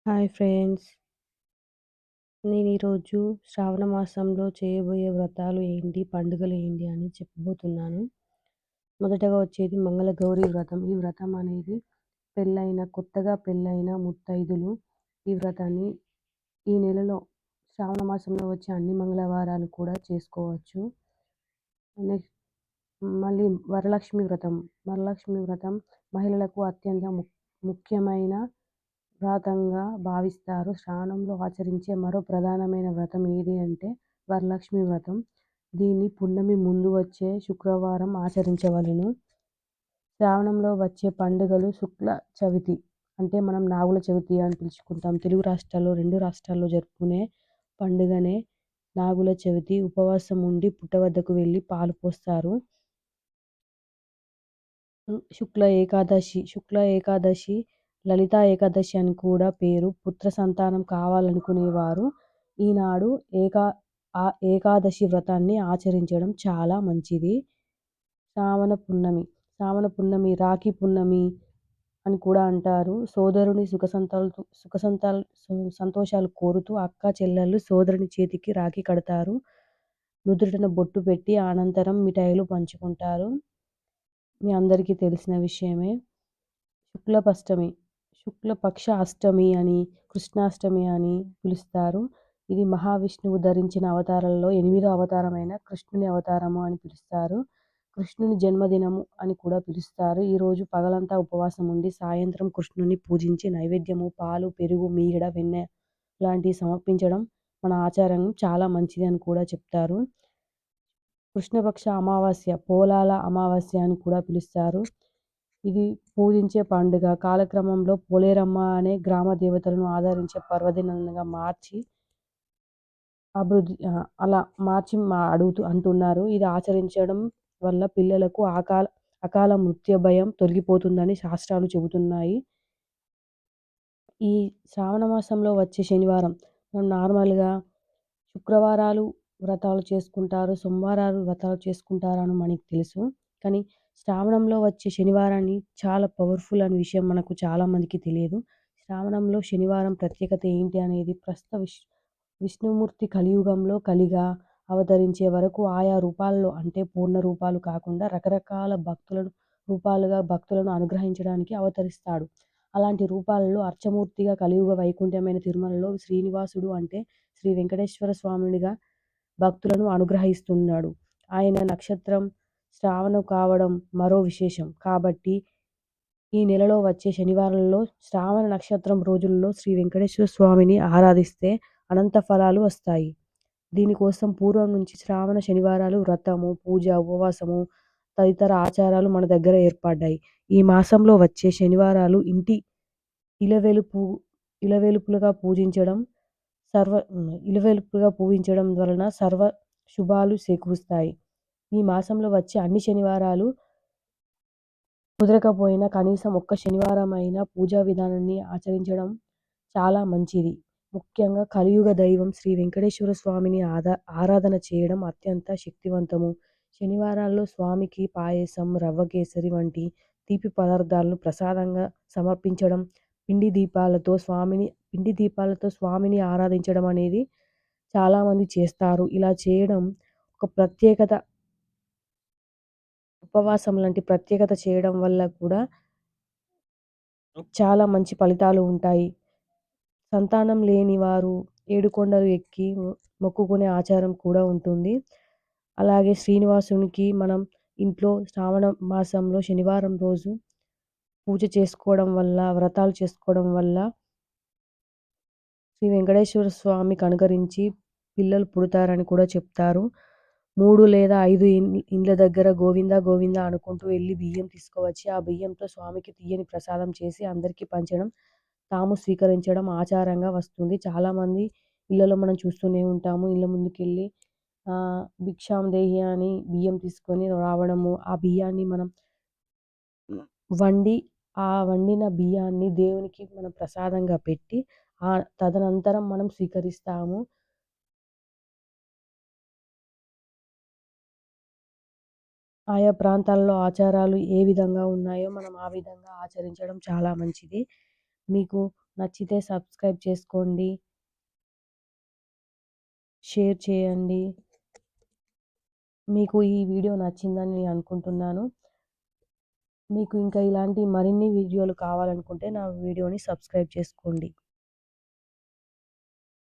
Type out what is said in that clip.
Hi friends. నేను ఈరోజు శ్రావణ మాసంలో చేయబోయే వ్రతాలు ఏంటి, పండుగలు ఏంటి అని చెప్పబోతున్నాను. మొదటగా వచ్చేది మంగళగౌరి వ్రతం. ఈ వ్రతం అనేది కొత్తగా పెళ్ళైన ముత్తైదులు ఈ వ్రతాన్ని ఈ నెలలో శ్రావణ మాసంలో వచ్చే అన్ని మంగళవారాలు కూడా చేసుకోవచ్చు. నెక్స్ట్ మళ్ళీ వరలక్ష్మి వ్రతం. వరలక్ష్మి వ్రతం మహిళలకు అత్యంత ముఖ్యమైన వ్రతంగా భావిస్తారు. శ్రావణంలో ఆచరించే మరో ప్రధానమైన వ్రతం ఏది అంటే వరలక్ష్మి వ్రతం. దీన్ని పున్నమి ముందు వచ్చే శుక్రవారం ఆచరించవలెను. శ్రావణంలో వచ్చే పండుగలు శుక్ల చవితి అంటే మనం నాగుల చవితి అని పిలుచుకుంటాం. తెలుగు రాష్ట్రాల్లో 2 రాష్ట్రాల్లో జరుపుకునే పండుగనే నాగుల చవితి. ఉపవాసం ఉండి పుట్ట వద్దకు వెళ్ళి పాలు పోస్తారు. శుక్ల ఏకాదశి, లలితా ఏకాదశి అని కూడా పేరు. పుత్ర సంతానం కావాలనుకునేవారు ఈనాడు ఏకాదశి వ్రతాన్ని ఆచరించడం చాలా మంచిది. శ్రావణ పున్నమి రాఖీ పున్నమి అని కూడా అంటారు. సోదరుని సంతోషాలు కోరుతూ అక్క చెల్లెళ్ళు సోదరుని చేతికి రాఖీ కడతారు. నుదుటన బొట్టు పెట్టి అనంతరం మిఠాయిలు పంచుకుంటారు. మీ అందరికీ తెలిసిన విషయమే. శుక్లపక్ష అష్టమి అని, కృష్ణాష్టమి అని పిలుస్తారు. ఇది మహావిష్ణువు ధరించిన అవతారాల్లో 8వ అవతారమైన కృష్ణుని అవతారము అని పిలుస్తారు. కృష్ణుని జన్మదినము అని కూడా పిలుస్తారు. ఈరోజు పగలంతా ఉపవాసం ఉండి సాయంత్రం కృష్ణుని పూజించి నైవేద్యము పాలు, పెరుగు, మీగడ, వెన్న లాంటివి సమర్పించడం మన ఆచారం చాలా మంచిది అని కూడా చెప్తారు. కృష్ణపక్ష అమావాస్య, పోలాల అమావాస్య అని కూడా పిలుస్తారు. ఇది పూజించే పండుగ. కాలక్రమంలో పోలేరమ్మ అనే గ్రామ దేవతలను ఆదరించే పర్వదినంగా మార్చి అంటున్నారు. ఇది ఆచరించడం వల్ల పిల్లలకు అకాల మృత్యు భయం తొలగిపోతుందని శాస్త్రాలు చెబుతున్నాయి. ఈ శ్రావణ మాసంలో వచ్చే శనివారం మనం నార్మల్‌గా శుక్రవారాలు వ్రతాలు చేసుకుంటారు, సోమవారాలు వ్రతాలు చేసుకుంటారని మనకి తెలుసు. కానీ శ్రావణంలో వచ్చే శనివారాన్ని చాలా పవర్‌ఫుల్ అనే విషయం మనకు చాలామందికి తెలియదు. శ్రావణంలో శనివారం ప్రత్యేకత ఏంటి అనేది విష్ణుమూర్తి కలియుగంలో కలిగా అవతరించే వరకు ఆయా రూపాల్లో అంటే పూర్ణ రూపాలు కాకుండా రకరకాల భక్తులను అనుగ్రహించడానికి అవతరిస్తాడు. అలాంటి రూపాలలో అర్చమూర్తిగా కలియుగ వైకుంఠమైన తిరుమలలో శ్రీనివాసుడు అంటే శ్రీ వెంకటేశ్వర స్వామినిగా భక్తులను అనుగ్రహిస్తున్నాడు. ఆయన నక్షత్రం శ్రావణం కావడం మరో విశేషం. కాబట్టి ఈ నెలలో వచ్చే శనివారంలో శ్రావణ నక్షత్రం రోజుల్లో శ్రీ వెంకటేశ్వర స్వామిని ఆరాధిస్తే అనంత ఫలాలు వస్తాయి. దీనికోసం పూర్వం నుంచి శ్రావణ శనివారాలు వ్రతము, పూజ, ఉపవాసము తదితర ఆచారాలు మన దగ్గర ఏర్పడ్డాయి. ఈ మాసంలో వచ్చే శనివారాలు ఇంటి ఇలవేలుపులుగా పూజించడం వలన సర్వ శుభాలు చేకూరుస్తాయి. ఈ మాసంలో వచ్చే అన్ని శనివారాలు కుదరకపోయినా కనీసం ఒక్క శనివారమైనా పూజా విధానాన్ని ఆచరించడం చాలా మంచిది. ముఖ్యంగా కలియుగ దైవం శ్రీ వెంకటేశ్వర స్వామిని ఆరాధన చేయడం అత్యంత శక్తివంతము. శనివారాల్లో స్వామికి పాయసం, రవ్వ కేసరి వంటి తీపి పదార్థాలను ప్రసాదంగా సమర్పించడం, పిండి దీపాలతో స్వామిని ఆరాధించడం అనేది చాలామంది చేస్తారు. ఇలా చేయడం ఒక ప్రత్యేకత. ఉపవాసం లాంటి ప్రత్యేకత చేయడం వల్ల కూడా చాలా మంచి ఫలితాలు ఉంటాయి. సంతానం లేని వారు ఏడుకొండలు ఎక్కి మొక్కుకునే ఆచారం కూడా ఉంటుంది. అలాగే శ్రీనివాసునికి మనం ఇంట్లో శ్రావణ మాసంలో శనివారం రోజు పూజ చేసుకోవడం వల్ల, వ్రతాలు చేసుకోవడం వల్ల శ్రీ వెంకటేశ్వర స్వామికి అనుగ్రహించి పిల్లలు పుడతారని కూడా చెప్తారు. 3 లేదా 5 ఇండ్ల దగ్గర గోవింద గోవింద అనుకుంటూ వెళ్ళి బియ్యం తీసుకువచ్చి ఆ బియ్యంతో స్వామికి తీయని ప్రసాదం చేసి అందరికీ పంచడం, తాము స్వీకరించడం ఆచారంగా వస్తుంది. చాలామంది ఇళ్లలో మనం చూస్తూనే ఉంటాము. ఇళ్ళ ముందుకెళ్ళి భిక్షాం దేహి అని బియ్యం తీసుకొని రావడము, ఆ బియ్యాన్ని మనం వండిన బియ్యాన్ని దేవునికి మనం ప్రసాదంగా పెట్టి తదనంతరం మనం స్వీకరిస్తాము. ఆయా ప్రాంతాల్లో ఆచారాలు ఏ విధంగా ఉన్నాయో మనం ఆ విధంగా ఆచరించడం చాలా మంచిది. మీకు నచ్చితే సబ్స్క్రైబ్ చేసుకోండి. షేర్ చేయండి. మీకు ఈ వీడియో నచ్చిందని నేను అనుకుంటున్నాను. మీకు ఇంకా ఇలాంటి మరిన్ని వీడియోలు కావాలనుకుంటే నా వీడియోని సబ్స్క్రైబ్ చేసుకోండి.